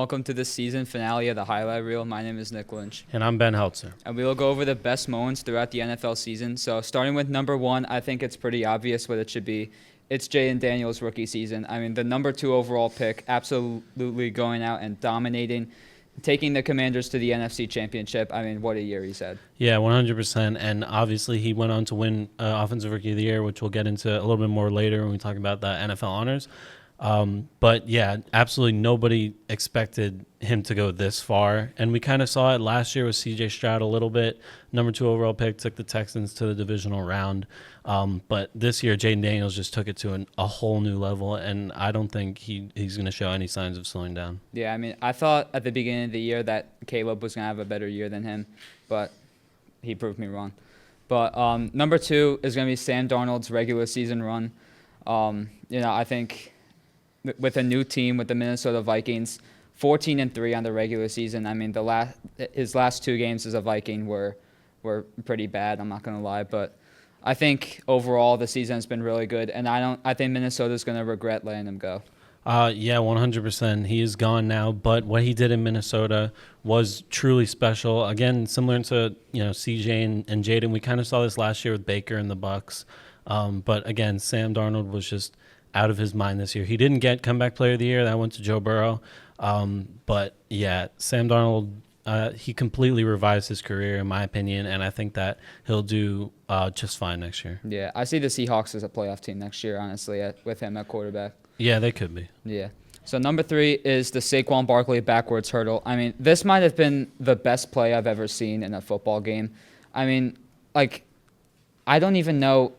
welcome to the season finale of the Highlight Reel. My name is Nick Lynch. And I'm Ben Heltzer. And we will go over the best moments throughout the NFL season. So starting with number one, I think it's pretty obvious what it should be. It's Jayden Daniels' rookie season. I mean, the number 2 overall pick, absolutely going out and dominating, taking the Commanders to the NFC Championship. I mean, what a year he's had. Yeah, 100%. And obviously he went on to win Offensive Rookie of the Year, which we'll get into a little bit more later when we talk about the NFL honors. But yeah, absolutely nobody expected him to go this far. And we kind of saw it last year with CJ Stroud a little bit. Number 2 overall pick, took the Texans to the divisional round. But this year, Jayden Daniels just took it to a whole new level. And I don't think he's going to show any signs of slowing down. Yeah, I mean, I thought at the beginning of the year that Caleb was going to have a better year than him, but he proved me wrong. But number 2 is going to be Sam Darnold's regular season run. I think with a new team, with the Minnesota Vikings, 14-3 on the regular season. I mean, his last 2 games as a Viking were pretty bad. I'm not going to lie, but I think overall the season has been really good, and I think Minnesota's going to regret letting him go. Yeah, 100%. He is gone now, but what he did in Minnesota was truly special. Again, similar to CJ and Jayden, we kind of saw this last year with Baker and the Bucs. But again, Sam Darnold was just out of his mind this year. He didn't get comeback player of the year. That went to Joe Burrow. But yeah, Sam Darnold, he completely revised his career, in my opinion, and I think that he'll do just fine next year. Yeah, I see the Seahawks as a playoff team next year, honestly, with him at quarterback. Yeah, they could be. Yeah. So number 3 is the Saquon Barkley backwards hurdle. I mean, this might have been the best play I've ever seen in a football game. I mean, I don't even know.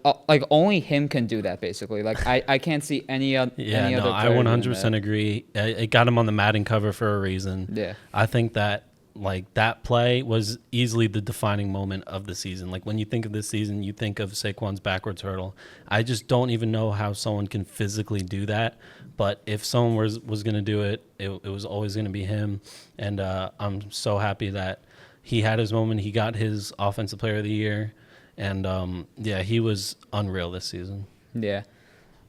Only him can do that, basically. I can't see any other. Yeah, no, I 100% agree. It got him on the Madden cover for a reason. Yeah. I think that that play was easily the defining moment of the season. When you think of this season, you think of Saquon's backwards hurdle. I just don't even know how someone can physically do that. But if someone was going to do it, it was always going to be him. And I'm so happy that he had his moment. He got his Offensive Player of the Year. And, he was unreal this season. Yeah.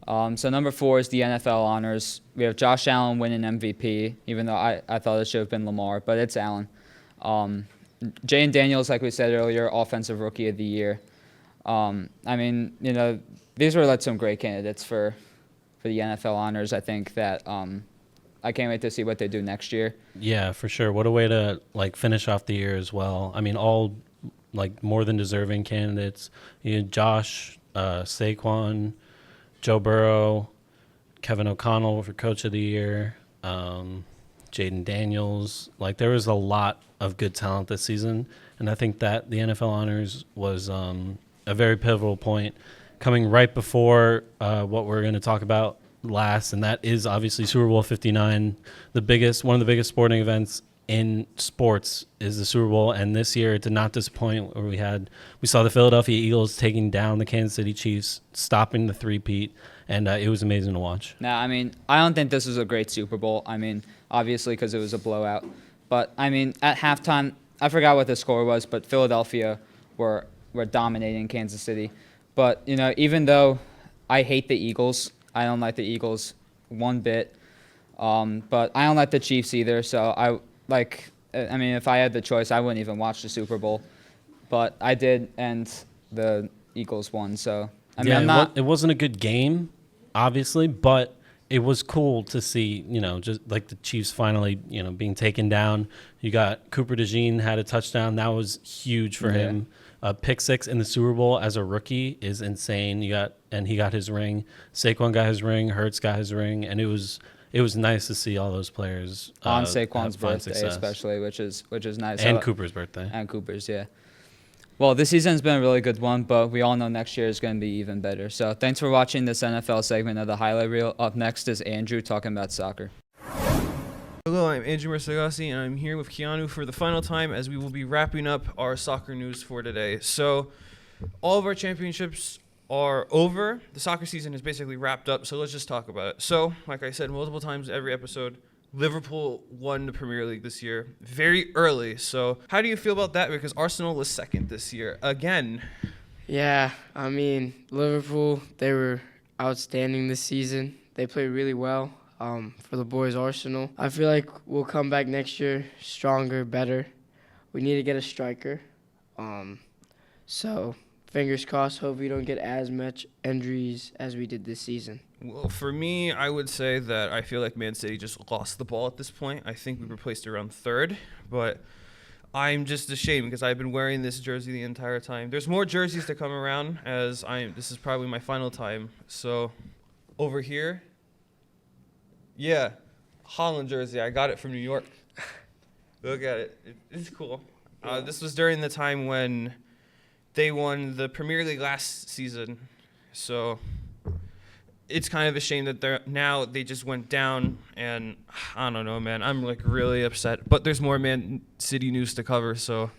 So number 4 is the NFL honors. We have Josh Allen winning MVP, even though I thought it should have been Lamar, but it's Allen. Jayden Daniels, like we said earlier, Offensive Rookie of the Year. I mean, these were some great candidates for the NFL honors. I think that I can't wait to see what they do next year. Yeah, for sure. What a way to, finish off the year as well. I mean, all more than deserving candidates. Josh, Saquon, Joe Burrow, Kevin O'Connell for Coach of the Year, Jayden Daniels. There was a lot of good talent this season, and I think that the NFL honors was a very pivotal point coming right before what we're going to talk about last, and that is obviously Super Bowl 59, one of the biggest sporting events in sports is the Super Bowl, and this year it did not disappoint. Where we saw the Philadelphia Eagles taking down the Kansas City Chiefs, stopping the three-peat, and it was amazing to watch. Now, I mean, I don't think this was a great Super Bowl. I mean, obviously because it was a blowout, but I mean, at halftime, I forgot what the score was, but Philadelphia were dominating Kansas City. But even though I hate the Eagles, I don't like the Eagles one bit. But I don't like the Chiefs either, so if I had the choice, I wouldn't even watch the Super Bowl. But I did, and the Eagles won. So, it wasn't a good game, obviously, but it was cool to see, just the Chiefs finally, being taken down. You got Cooper DeJean had a touchdown. That was huge for him. Pick 6 in the Super Bowl as a rookie is insane. He got his ring. Saquon got his ring. Hurts got his ring, and it was nice to see all those players on Saquon's birthday, success. Especially, which is nice. And Cooper's birthday. And Cooper's, yeah. Well, this season's been a really good one, but we all know next year is going to be even better. So thanks for watching this NFL segment of the Highlight Reel. Up next is Andrew talking about soccer. Hello, I'm Andrew Mirzaaghasi, and I'm here with Keanu for the final time as we will be wrapping up our soccer news for today. So all of our championships are over. The soccer season is basically wrapped up, so let's just talk about it. So, like I said multiple times every episode, Liverpool won the Premier League this year very early. So how do you feel about that? Because Arsenal was second this year again. Yeah, I mean, Liverpool, they were outstanding this season. They played really well. for the boys Arsenal. I feel like we'll come back next year stronger, better. We need to get a striker. So fingers crossed, hope we don't get as much injuries as we did this season. Well, for me, I would say that I feel like Man City just lost the ball at this point. I think we were placed around third, but I'm just ashamed because I've been wearing this jersey the entire time. There's more jerseys to come around as this is probably my final time. So over here, yeah, Holland jersey. I got it from New York. Look at it. It's cool. This was during the time when they won the Premier League last season. So it's kind of a shame that they just went down, and I don't know, man. I'm like really upset. But there's more Man City news to cover, so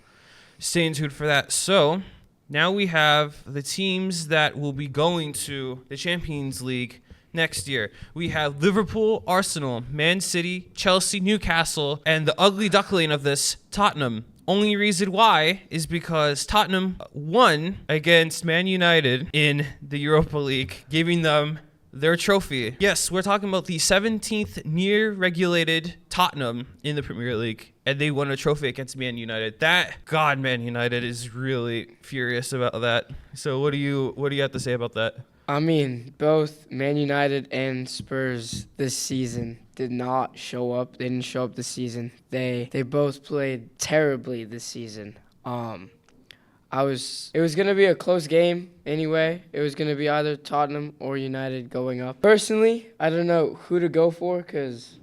stay tuned for that. So now we have the teams that will be going to the Champions League next year. We have Liverpool, Arsenal, Man City, Chelsea, Newcastle, and the ugly duckling of this, Tottenham. Only reason why is because Tottenham won against Man United in the Europa League, giving them their trophy. Yes, we're talking about the 17th near-regulated Tottenham in the Premier League, and they won a trophy against Man United. Man United is really furious about that. So what do you have to say about that? I mean, both Man United and Spurs this season did not show up. They didn't show up this season. They both played terribly this season. It was going to be a close game anyway. It was going to be either Tottenham or United going up. Personally, I don't know who to go for because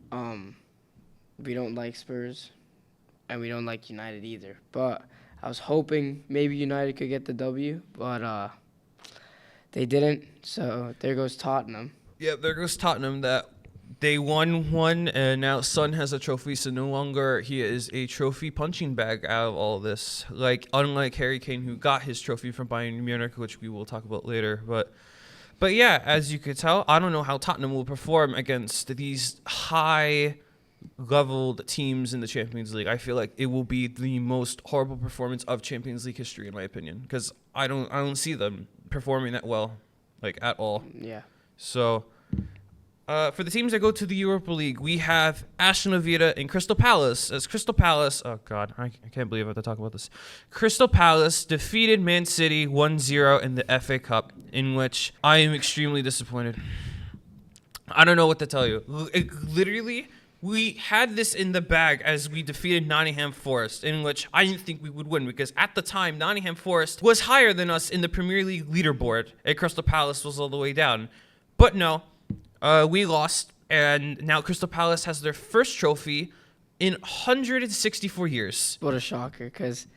we don't like Spurs and we don't like United either. But I was hoping maybe United could get the W, but they didn't, so there goes Tottenham. Yeah, there goes Tottenham. That they won one, and now Son has a trophy, so no longer he is a trophy punching bag out of all this. Unlike Harry Kane, who got his trophy from Bayern Munich, which we will talk about later. But yeah, as you could tell, I don't know how Tottenham will perform against these high-leveled teams in the Champions League. I feel like it will be the most horrible performance of Champions League history, in my opinion, because I don't see them performing that well, at all. Yeah. So, for the teams that go to the Europa League, we have Aston Villa and Crystal Palace. As Crystal Palace, oh God, I can't believe I have to talk about this. Crystal Palace defeated Man City 1-0 in the FA Cup, in which I am extremely disappointed. I don't know what to tell you. Literally, we had this in the bag as we defeated Nottingham Forest, in which I didn't think we would win because at the time, Nottingham Forest was higher than us in the Premier League leaderboard, and Crystal Palace was all the way down. But no, we lost, and now Crystal Palace has their first trophy in 164 years. What a shocker, because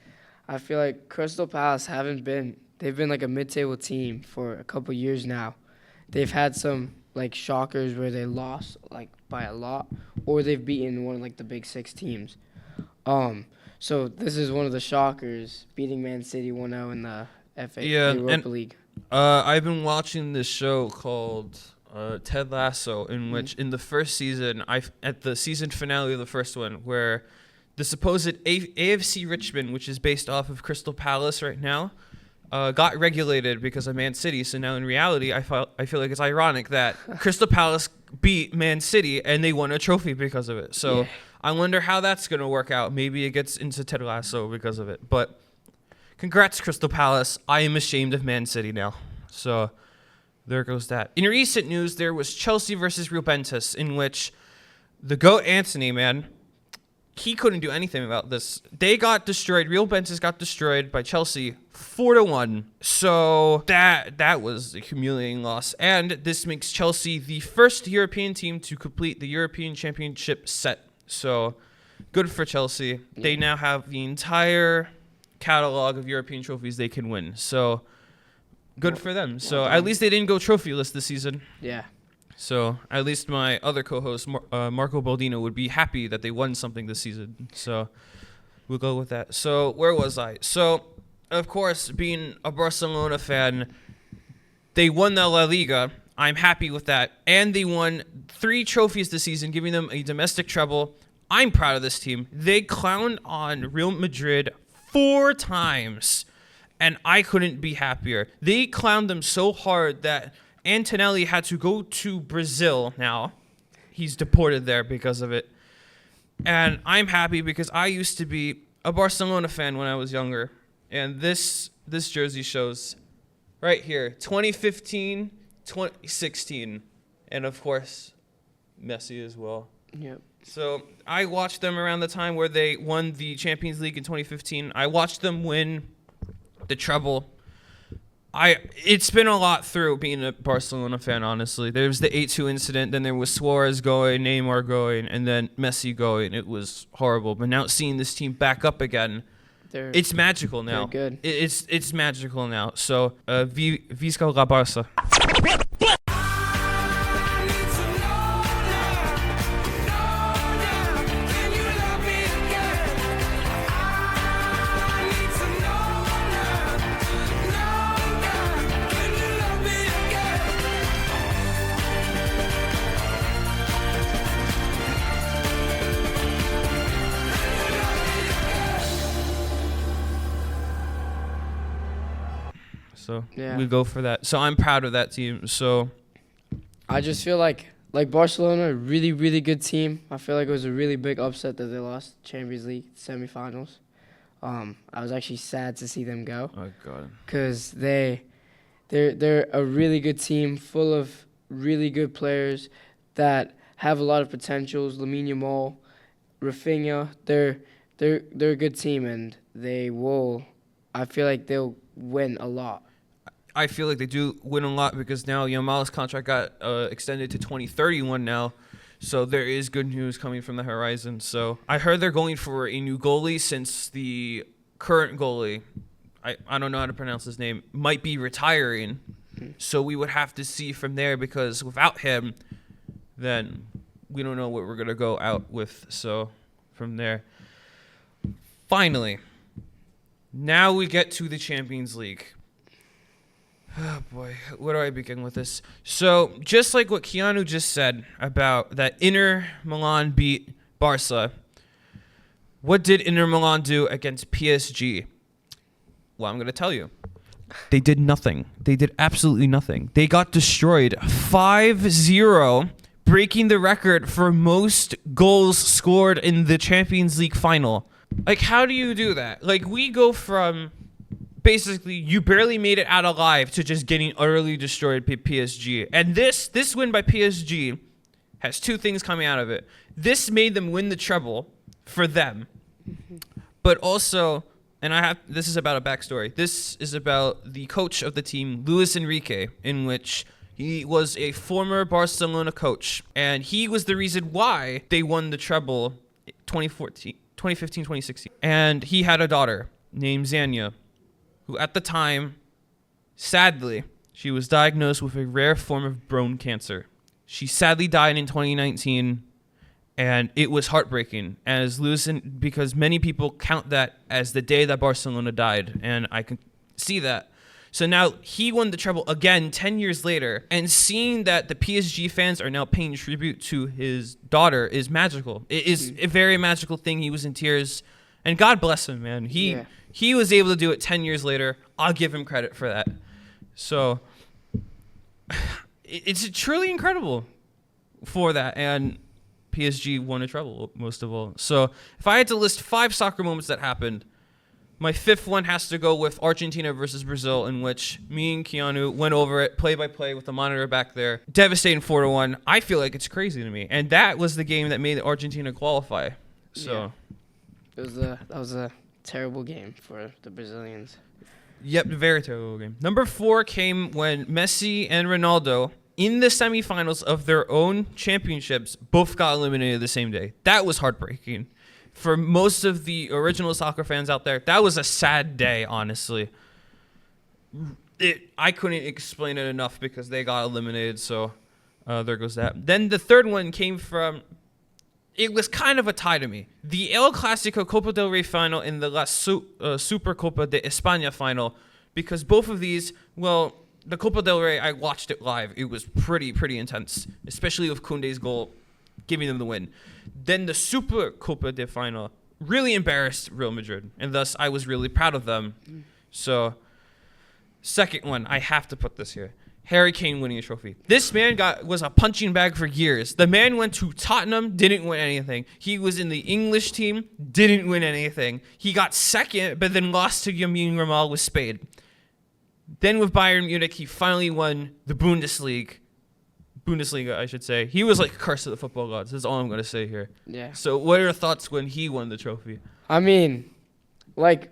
I feel like Crystal Palace they've been like a mid-table team for a couple years now. They've had some shockers where they lost by a lot, or they've beaten one of the big six teams. So this is one of the shockers, beating Man City 1-0 in the Europa League. I've been watching this show called Ted Lasso, in which in the first season, at the season finale of the first one, where the supposed AFC Richmond, which is based off of Crystal Palace right now, got regulated because of Man City. So now in reality, I feel like it's ironic that Crystal Palace beat Man City and they won a trophy because of it. So yeah. I wonder how that's going to work out. Maybe it gets into Ted Lasso because of it. But congrats, Crystal Palace. I am ashamed of Man City now. So there goes that. In recent news, there was Chelsea versus Real Betis, in which the GOAT Anthony, man, he couldn't do anything about this. They got destroyed. Real Betis got destroyed by Chelsea 4-1. So that was a humiliating loss. And this makes Chelsea the first European team to complete the European Championship set. So good for Chelsea. They now have the entire catalog of European trophies they can win. So good for them. So at least they didn't go trophyless this season. Yeah. So at least my other co-host, Marco Baldino, would be happy that they won something this season. So we'll go with that. So where was I? So, of course, being a Barcelona fan, they won the La Liga. I'm happy with that. And they won 3 trophies this season, giving them a domestic treble. I'm proud of this team. They clowned on Real Madrid 4 times, and I couldn't be happier. They clowned them so hard that Antonelli had to go to Brazil now he's deported there because of it. And I'm happy because I used to be a Barcelona fan when I was younger. And this jersey shows right here, 2015, 2016, and of course, Messi as well. Yep. So I watched them around the time where they won the Champions League in 2015. I watched them win the treble. It's been a lot through being a Barcelona fan, honestly. There was the 8-2 incident, then there was Suarez going, Neymar going, and then Messi going. It was horrible. But now seeing this team back up again, it's magical now. They're good. It's magical now. So, Visca la Barça. So Yeah. we go for that. So I'm proud of that team. So I just feel like Barcelona, a really, really good team. I feel like it was a really big upset that they lost Champions League semifinals. I was actually sad to see them go oh god. because they're a really good team full of really good players that have a lot of potentials. Lamine Yamal, Rafinha, they're a good team, and I feel like they'll win a lot. I feel like they do win a lot because now Yamal's contract got extended to 2031 now. So there is good news coming from the horizon. So I heard they're going for a new goalie since the current goalie, I don't know how to pronounce his name, might be retiring. So we would have to see from there because without him, then we don't know what we're going to go out with. So from there, finally, now we get to the Champions League. Oh boy, where do I begin with this? So, just like what Keanu just said about that Inter Milan beat Barca, what did Inter Milan do against PSG? Well, I'm going to tell you. They did nothing. They did absolutely nothing. They got destroyed 5-0, breaking the record for most goals scored in the Champions League final. Like, how do you do that? Like, we go from basically you barely made it out alive to just getting utterly destroyed by PSG. And this win by PSG has two things coming out of it. This made them win the treble for them. But also, and this is about a backstory. This is about the coach of the team, Luis Enrique, in which he was a former Barcelona coach. And he was the reason why they won the treble 2015, 2016. And he had a daughter named Xania, who at the time, sadly, she was diagnosed with a rare form of bone cancer. She sadly died in 2019, and it was heartbreaking, because many people count that as the day that Barcelona died, and I can see that. So now he won the treble again 10 years later, and seeing that the PSG fans are now paying tribute to his daughter is magical. It is a very magical thing. He was in tears, and God bless him, man. He was able to do it 10 years later. I'll give him credit for that. So it's truly incredible for that. And PSG won a treble, most of all. So if I had to list 5 soccer moments that happened, my 5th one has to go with Argentina versus Brazil, in which me and Keanu went over it play by play with the monitor back there. Devastating 4-1. I feel like it's crazy to me. And that was the game that made Argentina qualify. So that was a terrible game for the Brazilians. Yep, very terrible game. Number 4 came when Messi and Ronaldo, in the semifinals of their own championships, both got eliminated the same day. That was heartbreaking. For most of the original soccer fans out there, that was a sad day, honestly. I couldn't explain it enough because they got eliminated, so there goes that. Then the 3rd one came from... It was kind of a tie to me. The El Clásico Copa del Rey final and the La Supercopa de España final, because both of these, well, the Copa del Rey, I watched it live. It was pretty intense, especially with Koundé's goal giving them the win. Then the Supercopa de final really embarrassed Real Madrid, and thus I was really proud of them. So, second one, I have to put this here. Harry Kane winning a trophy. This man was a punching bag for years. The man went to Tottenham, didn't win anything. He was in the English team, didn't win anything. He got second, but then lost to Lamine Yamal with Spain. Then with Bayern Munich, he finally won the Bundesliga, I should say. He was like cursed of the football gods. That's all I'm going to say here. Yeah. So what are your thoughts when he won the trophy? I mean, like,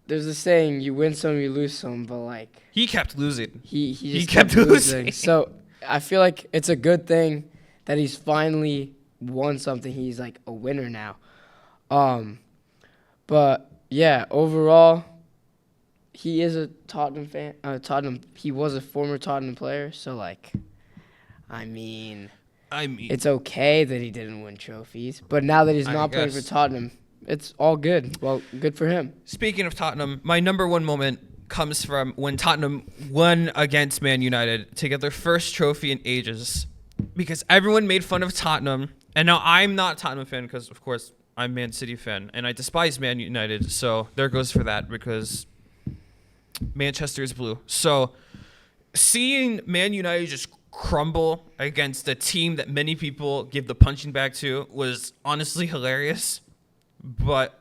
there's a saying, you win some, you lose some, but, like, He kept losing. he just kept kept losing. losing. So I feel like it's a good thing that he's finally won something. He's, like, a winner now. But, yeah, overall, he is a Tottenham fan. He was a former Tottenham player, so, like, I mean, it's okay that he didn't win trophies. But now that he's not playing for Tottenham, it's all good. Well, good for him. Speaking of Tottenham, my number one moment comes from when Tottenham won against Man United to get their first trophy in ages. Because everyone made fun of Tottenham. And now I'm not a Tottenham fan because, of course, I'm Man City fan. And I despise Man United. So there goes for that because Manchester is blue. So seeing Man United just crumble against a team that many people give the punching bag to was honestly hilarious. But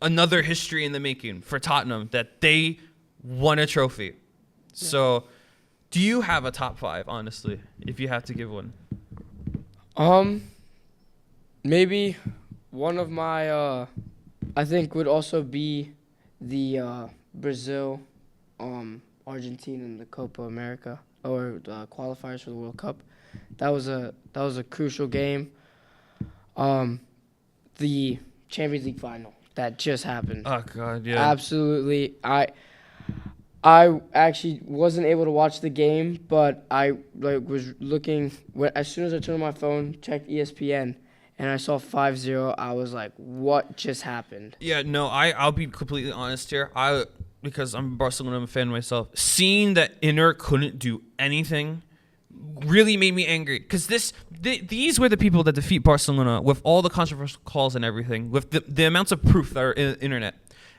another history in the making for Tottenham that they won a trophy. Yeah. So do you have a top 5, honestly, if you have to give one? Maybe one of my, I think would also be the Brazil, Argentina in the Copa America, or the qualifiers for the World Cup. That was a crucial game. The Champions League final that just happened. Oh God, yeah. Absolutely. I actually wasn't able to watch the game, but I was looking as soon as I turned on my phone, checked ESPN, and I saw 5-0. I was like, "What just happened?" Yeah, no, I'll be completely honest here. Because I'm a Barcelona fan myself, seeing that Inter couldn't do anything really made me angry. Because these were the people that defeat Barcelona with all the controversial calls and everything, with the amounts of proof that are in the internet.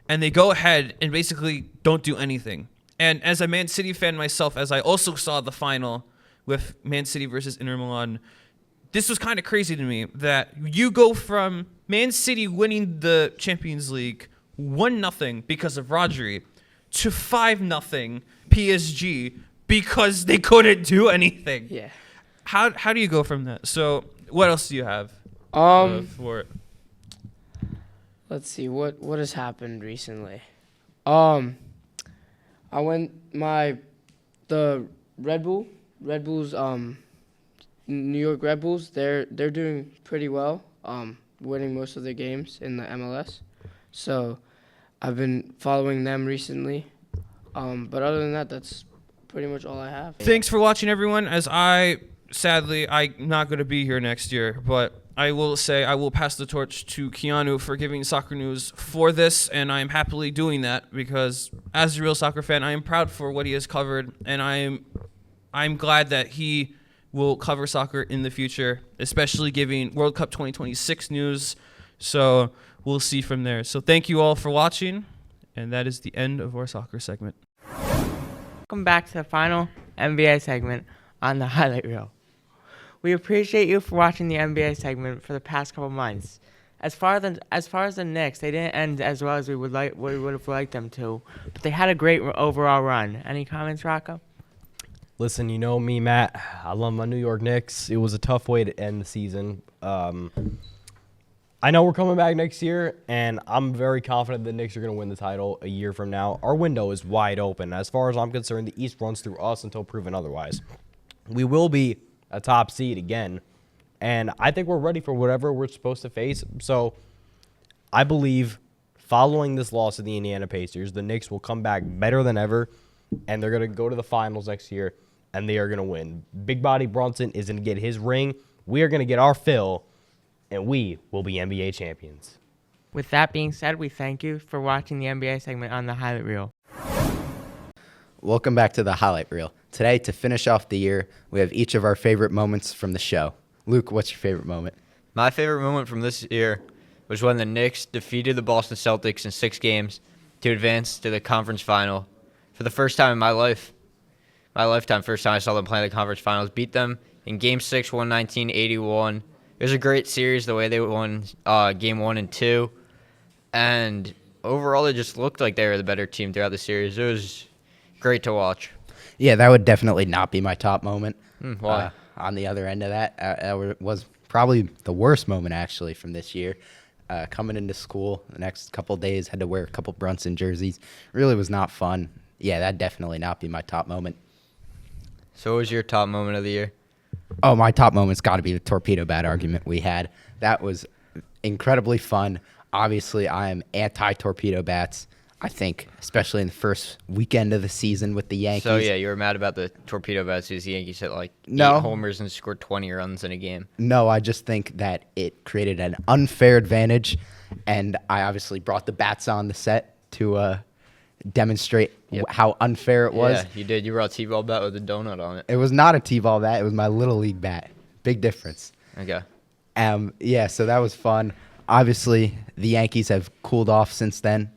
And they go ahead and basically don't do anything. And as a Man City fan myself, as I also saw the final with Man City versus Inter Milan, this was kind of crazy to me that you go from Man City winning the Champions League 1-0 because of Rodri to 5-0 PSG because they couldn't do anything. Yeah. How do you go from that? So what else do you have for it? Let's see what has happened recently. The Red Bulls New York Red Bulls, they're doing pretty well, winning most of their games in the MLS. So I've been following them recently. But other than that, that's pretty much all I have. Thanks for watching, everyone. As sadly, I'm not going to be here next year, but I will say I will pass the torch to Keanu for giving soccer news for this, and I'm happily doing that because as a real soccer fan, I am proud for what he has covered, and I'm glad that he will cover soccer in the future, especially giving World Cup 2026 news. So we'll see from there. So thank you all for watching, and that is the end of our soccer segment. Welcome back to the final NBA segment on the highlight reel. We appreciate you for watching the NBA segment for the past couple months. As far as the Knicks, they didn't end as well as we would have liked them to, but they had a great overall run. Any comments, Rocco? Listen, you know me, Matt. I love my New York Knicks. It was a tough way to end the season. I know we're coming back next year, and I'm very confident the Knicks are going to win the title a year from now. Our window is wide open. As far as I'm concerned, the East runs through us until proven otherwise. We will be a top seed again, and I think we're ready for whatever we're supposed to face. So I believe following this loss to the Indiana Pacers, the Knicks will come back better than ever, and they're going to go to the finals next year, and they are going to win. Big Body Brunson is going to get his ring. We are going to get our fill, and we will be NBA champions. With that being said, we thank you for watching the NBA segment on the highlight reel. Welcome back to the highlight reel. Today, to finish off the year, we have each of our favorite moments from the show. Luke, what's your favorite moment? My favorite moment from this year was when the Knicks defeated the Boston Celtics in 6 games to advance to the conference final for the first time in my life. my lifetime. First time I saw them play in the conference finals. Beat them in Game 6, 119-81. It was a great series the way they won Game 1 and 2. And overall, it just looked like they were the better team throughout the series. It was great to watch. Yeah, that would definitely not be my top moment. Why? On the other end of that, was probably the worst moment, actually, from this year. Coming into school the next couple of days, had to wear a couple Brunson jerseys. Really was not fun. Yeah, that'd definitely not be my top moment. So what was your top moment of the year? Oh, my top moment's got to be the torpedo bat argument we had. That was incredibly fun. Obviously, I am anti-torpedo bats. I think, especially in the first weekend of the season with the Yankees. So, yeah, you were mad about the torpedo bats because the Yankees hit like 8 homers and scored 20 runs in a game. No, I just think that it created an unfair advantage, and I obviously brought the bats on the set to demonstrate how unfair it was. Yeah, you did. You brought a T-ball bat with a donut on it. It was not a T-ball bat. It was my Little League bat. Big difference. Okay. Yeah, so that was fun. Obviously, the Yankees have cooled off since then.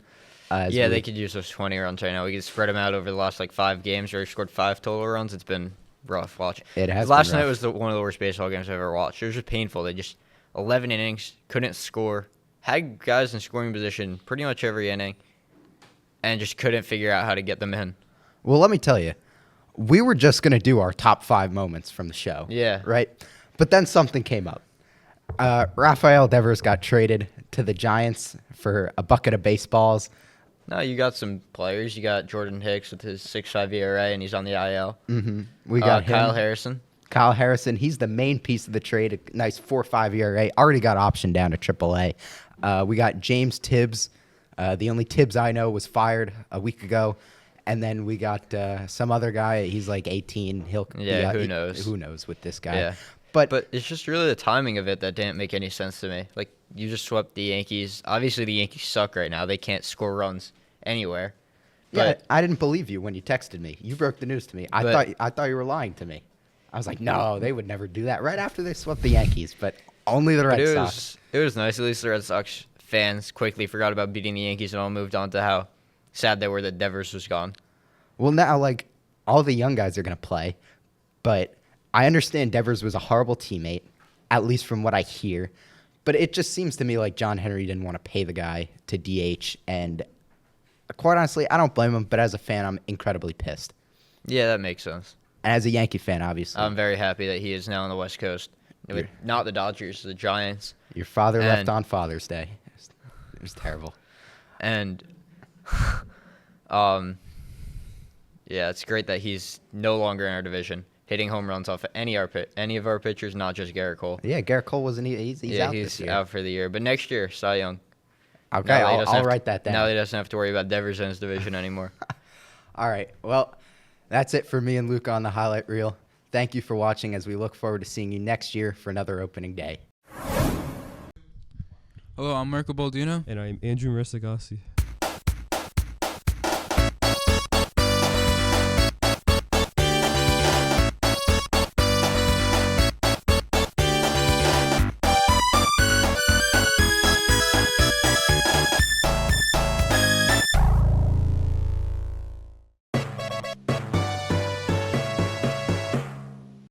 They could use those 20 runs right now. We could spread them out over the last 5 games. We scored 5 total runs. It's been rough watch. It has. Last been rough. night was one of the worst baseball games I've ever watched. It was just painful. They just 11 innings, couldn't score, had guys in scoring position pretty much every inning, and just couldn't figure out how to get them in. Well, let me tell you, we were just going to do our top 5 moments from the show. Yeah. Right? But then something came up. Rafael Devers got traded to the Giants for a bucket of baseballs. No, you got some players. You got Jordan Hicks with his 6.5 ERA, and he's on the IL. Mm-hmm. We got Kyle him. Harrison. Kyle Harrison, he's the main piece of the trade. A nice 4.5 ERA. Already got optioned down to AAA. We got James Tibbs. The only Tibbs I know was fired a week ago. And then we got some other guy. He's 18. Who knows? Who knows with this guy? Yeah. But it's just really the timing of it that didn't make any sense to me. You just swept the Yankees. Obviously, the Yankees suck right now. They can't score runs anywhere. Yeah, I didn't believe you when you texted me. You broke the news to me. I thought you were lying to me. I was like, no, they would never do that right after they swept the Yankees, but only the Red Sox. It was nice. At least the Red Sox fans quickly forgot about beating the Yankees and all moved on to how sad they were that Devers was gone. Well, now, all the young guys are going to play, but I understand Devers was a horrible teammate, at least from what I hear. But it just seems to me like John Henry didn't want to pay the guy to DH, and quite honestly, I don't blame him, but as a fan, I'm incredibly pissed. Yeah, that makes sense. And as a Yankee fan, obviously. I'm very happy that he is now on the West Coast. Not the Dodgers, the Giants. Your father left on Father's Day. It was terrible. And, it's great that he's no longer in our division, hitting home runs off any of our pitchers, not just Garrett Cole. Yeah, Garrett Cole wasn't. He's out this year. He's out for the year. But next year, Cy Young. Okay, I'll write that down. Now he doesn't have to worry about Devers in his division anymore. All right. Well, that's it for me and Luke on the highlight reel. Thank you for watching as we look forward to seeing you next year for another opening day. Hello, I'm Marco Baldino. And I'm Andrew Mirzaaghasi.